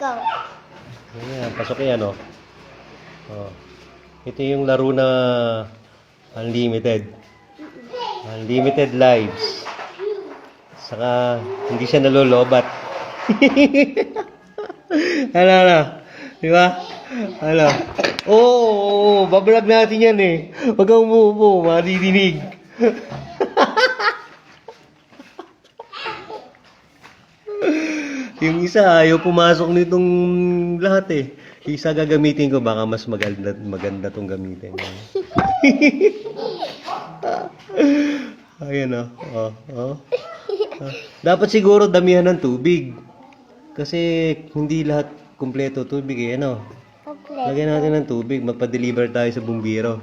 ikaw. Ayan, pasok yan, oh. Oh. Ito yung laro na unlimited. Unlimited lives. Saka, hindi siya nalolobat. Ano? Di ba? Ano? Oo, bablog natin yan eh. Huwag kang umuupo, madidinig. Yung isa, ayaw pumasok nitong lahat eh. Yung isa gagamitin ko, baka mas maganda tong gamitin. Ayan o. Dapat siguro damihan ng tubig. Kasi hindi lahat kumpleto tubig eh. Ano? Kompleto. Lagyan natin ng tubig. Magpa-deliver tayo sa bumbiro.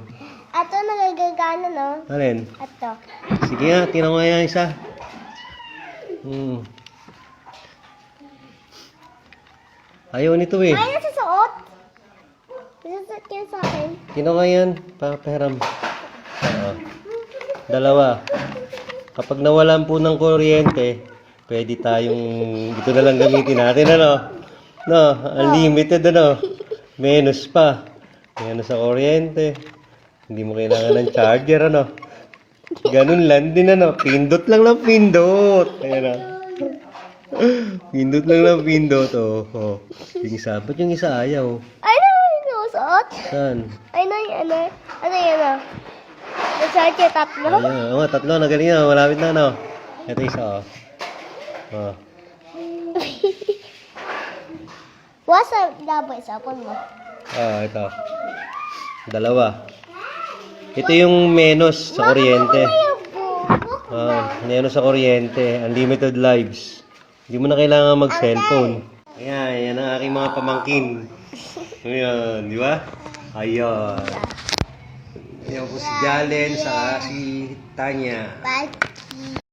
Ato nagagana, no? Alin? Ato. Sige nga, tingnan ko nga yan isa. Ayaw nito eh. Ay, nasusuot. Nasusuot yan sa akin. Tingnan ko yan. Papahiram. Dalawa. Kapag nawalan po ng kuryente, pwede tayong ito na lang gamitin natin, ano? No, unlimited, ano? Menos pa. Menos sa kuryente. Hindi mo kailangan ng charger, ano? Ganun lang din, ano? Pindot lang lang pindot. Ayan, pindot lang lang pindot, oh. Yung isa. Ba't yung isa ayaw? Ay, na nasusuot. Saan? Ay, na ano? Ano yan, ah? Nasusuot yung tatlo? Ayan, oh, tatlo. Nagaling na. Malapit na, ano? Ito isa, oh. Oh. Wasa daboy sa phone mo. Ito. Dalawa. Ito yung menos sa kuryente. Menos sa kuryente. Unlimited lives. Hindi mo na kailangan mag-cellphone. Ayan, yan ang aking mga pamangkin. Ayan, di ba? Ayan. Ayan po si Jalen, saka si Tanya. Bye.